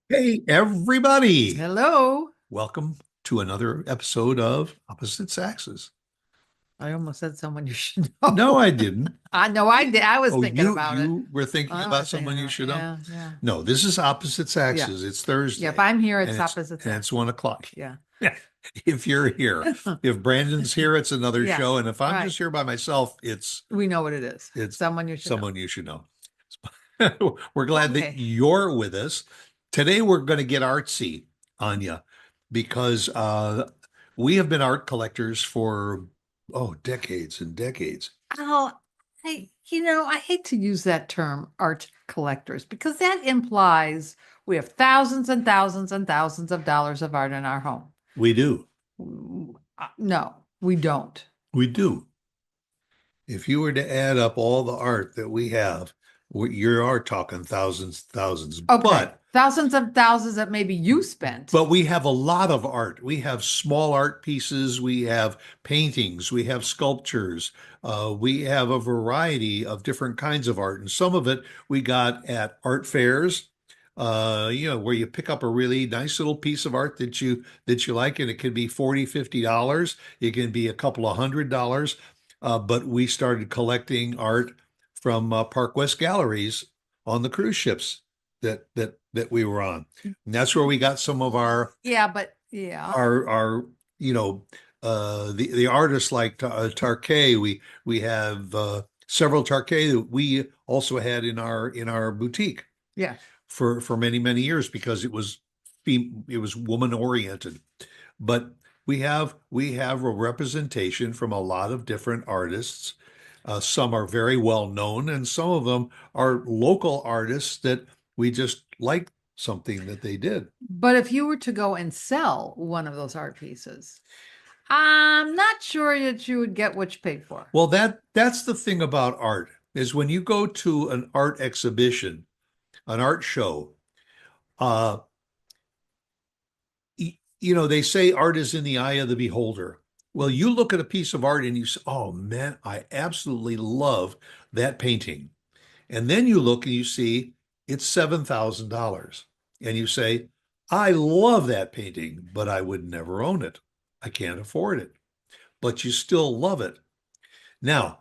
Hey, everybody. Hello. Welcome to another episode of Opposite Saxes. I almost said someone you should No, know. I didn't. I know I did. I was Oh, thinking you about it. you were thinking I about was thinking someone you about it. should know? Yeah, yeah, No, this is Opposite yeah. Saxes. It's Yeah, if Thursday I'm here, and it's it's opposite and it's sex. 1 o'clock. Yeah. If you're here. If Brandon's here, it's another Yeah, show. And if I'm right. just here by myself, it's We know what it is. it's Someone you should know. someone you should know. We're glad that Okay. you're with us. Today we're going to get artsy on you because we have been art collectors for decades and decades. Oh, I hate to use that term, art collectors, because that implies we have thousands and thousands and thousands of dollars of art in our home. We do. No, we don't. We do. If you were to add up all the art that we have, you are talking thousands, thousands. Okay. Thousands of thousands that maybe you spent. But we have a lot of art. We have small art pieces, we have paintings, we have sculptures, we have a variety of different kinds of art. And some of it we got at art fairs, where you pick up a really nice little piece of art that you like, and it can be $40, $50. It can be a couple of $100. But we started collecting art from Park West galleries on the cruise ships that we were on. And that's where we got some of our Yeah, but yeah. our you know the artists like Tarkay. We have several Tarkay that we also had in our boutique Yeah. for many years because it was woman oriented. But we have a representation from a lot of different artists. Some are very well known, and some of them are local artists that we just like something that they did. But if you were to go and sell one of those art pieces, I'm not sure that you would get what you paid for. Well, that's the thing about art is when you go to an art exhibition, an art show, uh, they say art is in the eye of the beholder. Well, you look at a piece of art and you say, "Oh man, I absolutely love that painting." And then you look and you see it's $7,000. And you say, "I love that painting, but I would never own it. I can't afford it." But you still love it. Now,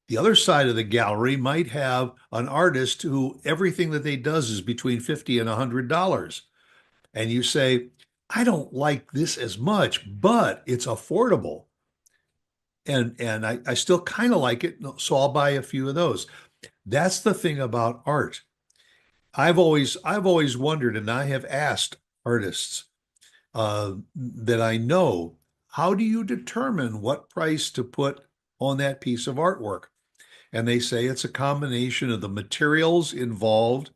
the other side of the gallery might have an artist who everything that they does is between 50 and $100. And you say, "I don't like this as much, but it's affordable. And I still kind of like it, so I'll buy a few of those." That's the thing about art. I've always wondered, and I have asked artists that I know, how do you determine what price to put on that piece of artwork? And they say it's a combination of the materials involved,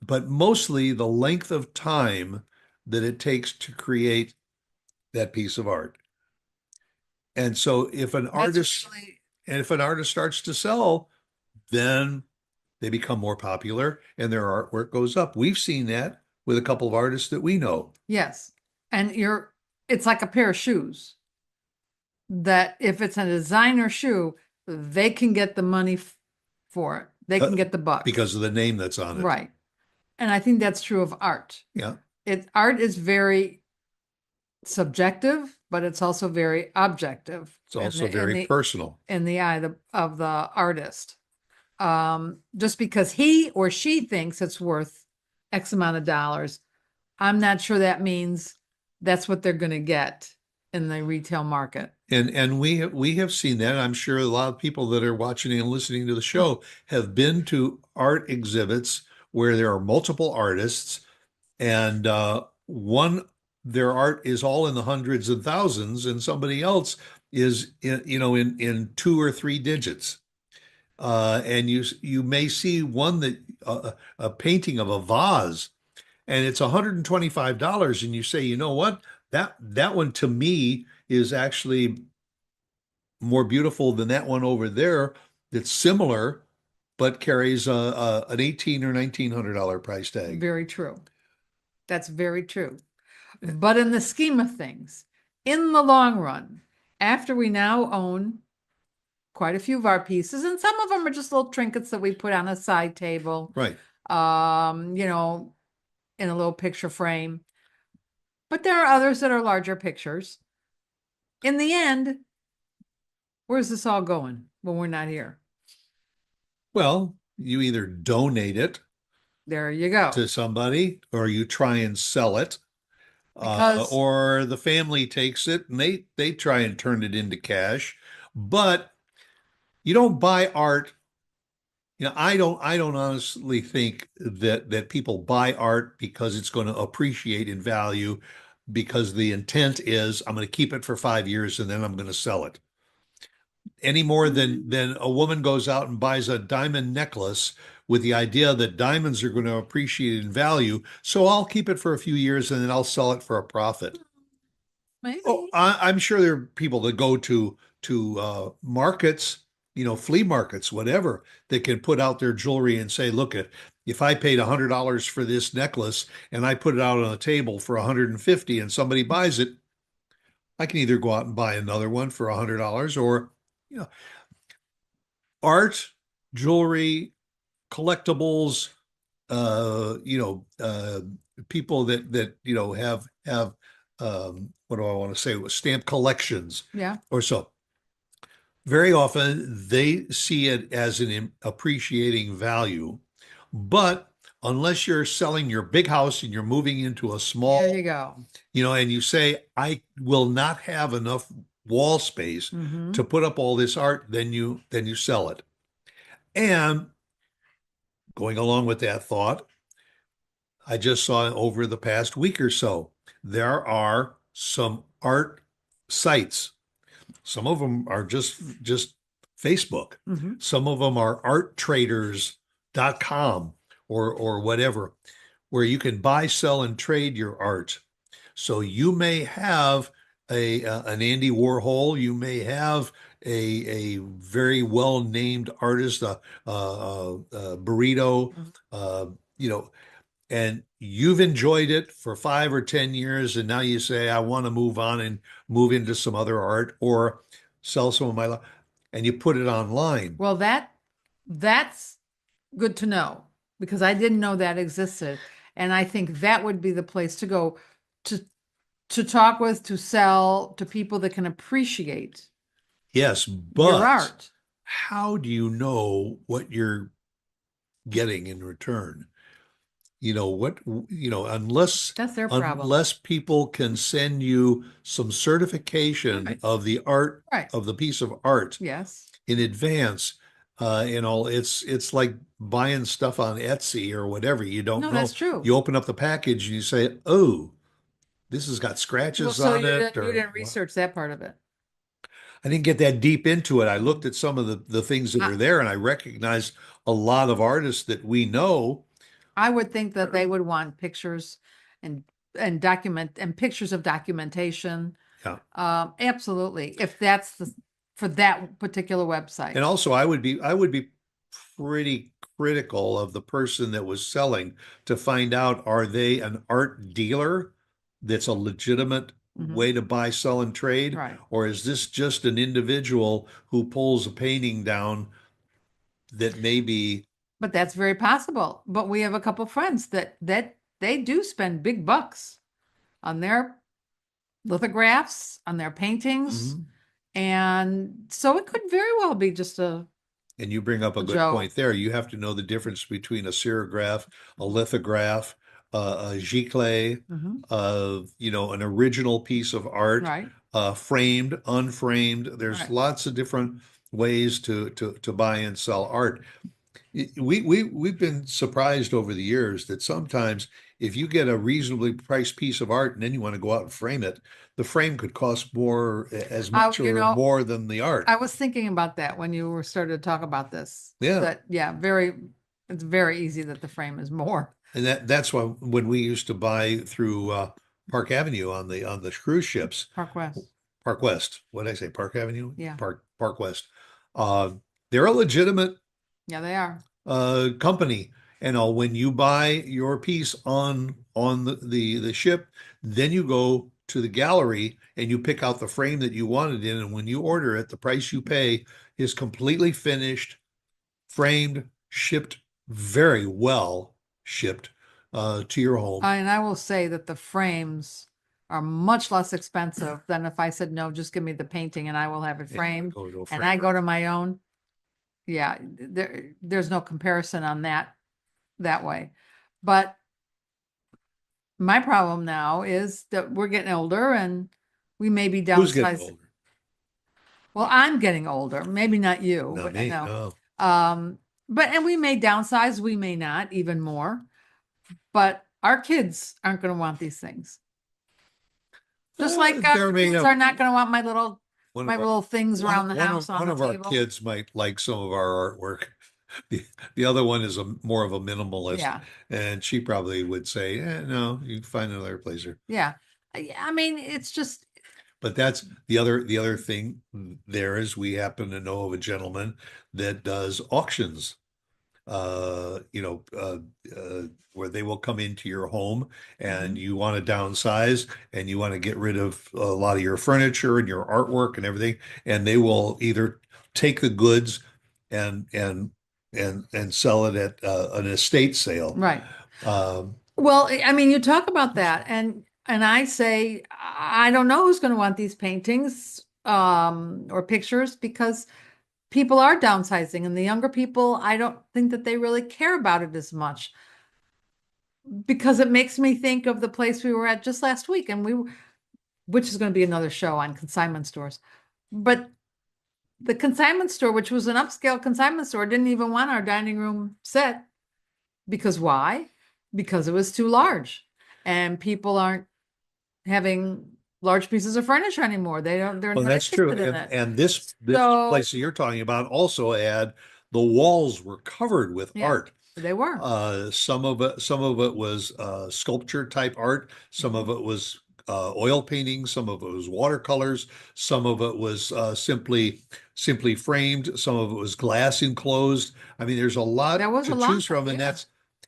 but mostly the length of time that it takes to create that piece of art. And so That's really, if an artist starts to sell, then they become more popular and their artwork goes up. We've seen that with a couple of artists that we know. yes. And it's like a pair of shoes that if it's a designer shoe, they can get the money for it. They can get the bucks. Because of the name that's on it. Right. And I think that's true of art. Yeah. Art is very subjective, but it's also very objective. It's also very personal. In the eye of the artist. Just because he or she thinks it's worth X amount of dollars, I'm not sure that means that's what they're going to get in the retail market. And we have seen that. I'm sure a lot of people that are watching and listening to the show have been to art exhibits where there are multiple artists, and one their art is all in the hundreds and thousands, and somebody else is in two or three digits. And you may see one that a painting of a vase, and it's $125, and you say, you know what, that one to me is actually more beautiful than that one over there that's similar but carries an 18 or $1,900 price tag. Very true. That's very true. But in the scheme of things, in the long run, after we now own quite a few of our pieces, and some of them are just little trinkets that we put on a side table. Right. you know, in a little picture frame. But there are others that are larger pictures. In the end, where's this all going when we're not here? Well, you either donate it There you go. to somebody or you try and sell it, Because or the family takes it and they try and turn it into cash. But you don't buy art. I don't honestly think that people buy art because it's going to appreciate in value, because the intent is I'm going to keep it for 5 years and then I'm going to sell it. Any more than a woman goes out and buys a diamond necklace with the idea that diamonds are going to appreciate in value, so I'll keep it for a few years and then I'll sell it for a profit. Oh, maybe. I'm sure there are people that go to markets, flea markets, whatever, that can put out their jewelry and say, look, if I paid $100 for this necklace and I put it out on a table for 150 and somebody buys it, I can either go out and buy another one for $100, or you know, art, jewelry, collectibles, people that have what do I want to say, stamp collections Yeah. or so. Very often they see it as an appreciating value, but unless you're selling your big house and you're moving into a There you small, go. and you say, I will not have enough wall space Mm-hmm. to put up all this art, then you sell it. And going along with that thought, I just saw over the past week or so, there are some art sites. Some of them are just Facebook. Mm-hmm. Some of them are arttraders.com or whatever, where you can buy, sell, and trade your art. So you may have an Andy Warhol, you may have a very well named artist, Burrito, Mm-hmm. uh, you know, and you've enjoyed it for 5 or 10 years, and now you say, I want to move on and move into some other art or sell some of my life, and you put it online. Well, that's good to know because I didn't know that existed. And I think that would be the place to go to to talk with, to sell to people that can appreciate Yes, your but art. how do you know what you're getting in return? Unless That's their problem. unless people can send you some certification Right. of the art, Right. of the piece of art, Yes. in advance, it's like buying stuff on Etsy or whatever. You don't No, that's know. true. You open up the package and you say, "Oh, this has got Well, scratches so on you it," didn't or well, research that part of it. I didn't get that deep into it. I looked Mhm. at some of the things that I, are there, and I recognized a lot of artists that we know. I would think that they would want pictures and pictures of documentation. Yeah. Absolutely. If that's for that particular website. And also, I would be pretty critical of the person that was selling to find out, are they an art dealer that's a legitimate Mhm. way to buy, sell, and trade, Right. or is this just an individual who pulls a painting down that may be, But that's very possible. But we have a couple friends that they do spend big bucks on their lithographs, on their paintings, Mhm. and so it could very well be just And you bring up a a good joke. point there. You have to know the difference between a serigraph, a lithograph, a giclée, Mhm. an original piece of art, Right. framed, unframed. There's Right. lots of different ways to buy and sell art. We've been surprised over the years that sometimes if you get a reasonably priced piece of art and then you want to go out and frame it, the frame could cost more, as I, much you or know, more than the art. I was thinking about that when you were started to talk about this. Yeah. That yeah, it's very easy that the frame is more. And that's why when we used to buy through Park Avenue on the cruise ships, Park West. Park West, what did I say? Park Avenue? Yeah. Park West. Uh, they're a legitimate Yeah, they are. company. And when you buy your piece on the ship, then you go to the gallery and you pick out the frame that you wanted in. And when you order it, the price you pay is completely finished, framed, shipped very well. shipped to your home. And I will say that the frames are much less expensive than if I said, no, just give me the painting and I will have it framed. Go to a And frame. I go to my own. Yeah, there's no comparison on that way. But my problem now is that we're getting older and we may be Who's getting downsized. older? Well, I'm getting older, maybe not you, Not but me. no. No. And we may downsize, we may not even more, but our kids aren't gonna want these things. Just like There may kids have are not gonna want one my of our, little things around the house on one the of our table. kids might like some of our artwork. The other one is more of a minimalist, Yeah, and she probably would say, no, you can find another placer. yeah. I mean, it's just, But that's the other thing there is we happen to know of a gentleman that does auctions, uh, you know, uh, where they will come into your home and Mhm. you want to downsize and you want to get rid of a lot of your furniture and your artwork and everything, and they will either take the goods and sell it at an estate sale. right. Um, Well, I mean, you talk about that and I say, I don't know who's gonna want these paintings, or pictures because people are downsizing and the younger people, I don't think that they really care about it as much. Because it makes me think of the place we were at just last week and which is going to be another show on consignment stores. But the consignment store, which was an upscale consignment store, didn't even want our dining room set. Because why? Because it was too large. And people aren't having large pieces of furniture anymore. They're well, not that's true. interested in it. And this So place that you're talking about also had the walls were covered with yeah, art. they were. Some of it was sculpture type art. Some of it was oil painting. Some of it was watercolors. Some of it was simply framed. Some of it was glass enclosed. I mean, there's a There lot was a to lot, choose from, and yeah.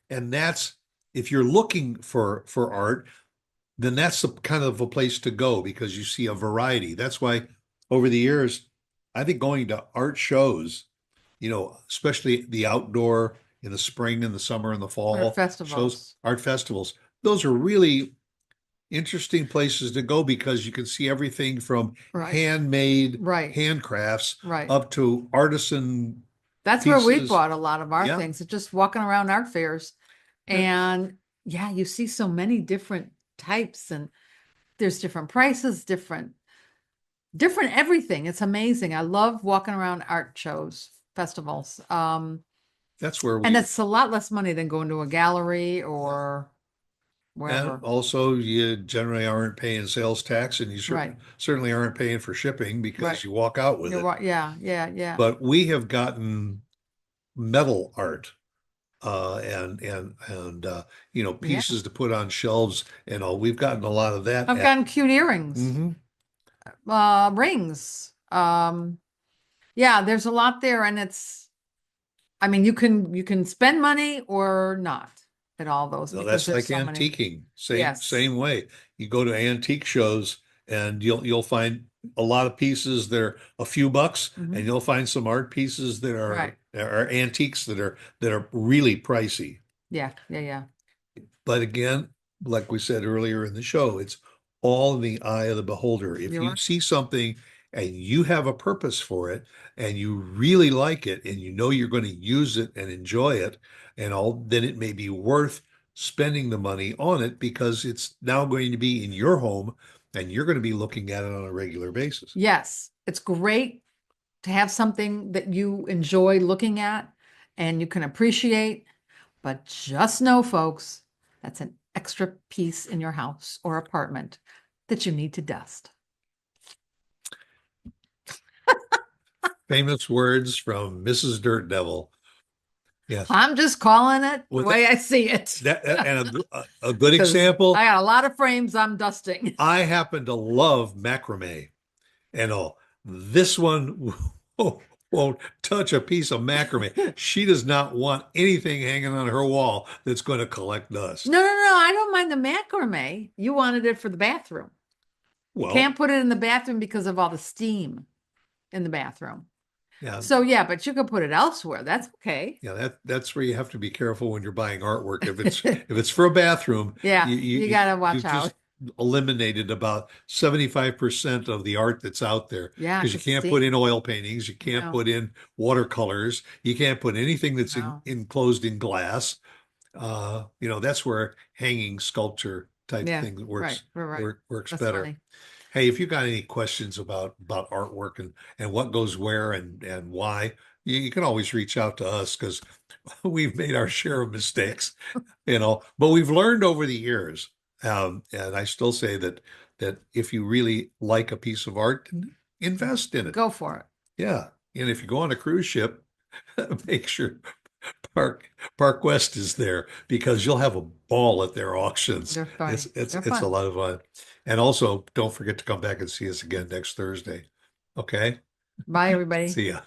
that's if you're looking for art, then that's the kind of a place to go because you see a variety. That's why over the years, I think going to art shows, especially the outdoor in the spring and the summer and the Art fall shows, festivals. art festivals, those are really interesting places to go because you can see everything from Right, handmade right, handcrafts right. up to artisan That's where we pieces. bought a lot of our Yeah. things, just walking around art fairs. Yeah. And yeah, you see so many different types and there's different prices, different everything. It's amazing. I love walking around art shows, festivals. That's where And we it's a lot less money than going to a gallery or And wherever. also, you generally aren't paying sales tax, and you Right, certainly aren't paying for shipping right. because you walk out with You're it. right. Yeah, yeah, yeah, But we have gotten metal art, yeah. pieces to put on shelves and all. We've gotten a lot of that I've at. gotten cute earrings, Hmm. rings. Yeah, there's a lot there and I mean, you can spend money or not at all those No, because that's there's like so many. antiquing. Yes. Same way. You go to antique shows and you'll find a lot of pieces that are a few bucks, and Mhm. you'll find some art pieces that Right. are antiques that are really pricey. Yeah, yeah, yeah. But again, like we said earlier in the show, it's all in the eye of the beholder. If You're you right. see something and you have a purpose for it and you really like it and you know you're going to use it and enjoy it and all, then it may be worth spending the money on it because it's now going to be in your home and you're going to be looking at it on a regular basis. Yes, it's great to have something that you enjoy looking at and you can appreciate, but just know, folks, that's an extra piece in your house or apartment that you need to dust. Famous words from Mrs. Dirt Devil. Yes. I'm just calling it the With way I see it. that and a good Because example, I got a lot of frames I'm dusting. I happen to love macrame and all. This one won't touch a piece of macrame. She does not want anything hanging on her wall that's going to collect dust. No, no, no, I don't mind the macrame. You wanted it for the bathroom. You Well, can't put it in the bathroom because of all the steam in the bathroom. Yeah. So yeah, but you could put it elsewhere. That's okay. Yeah, that's where you have to be careful when you're buying artwork. If it's for a bathroom, Yeah, you you you gotta watch you've out. just eliminated about 75% of the art that's out there Yeah, because you because can't put see, in oil paintings, you can't no, put in watercolors, you can't put anything that's no. enclosed in glass. That's where hanging sculpture type Yeah, thing right, right. works That's better. funny. Hey, if you got any questions about artwork and what goes where and why, you can always reach out to us because we've made our share of mistakes, but we've learned over the years. And I still say that if you really like a piece of art, invest in it. Go for it. Yeah. And if you go on a cruise ship, make sure Park West is there because you'll have a ball at their auctions. They're It's funny. it's They're it's a fun. lot of fun. And also, don't forget to come back and see us again next Thursday. Okay? Bye, everybody. See ya.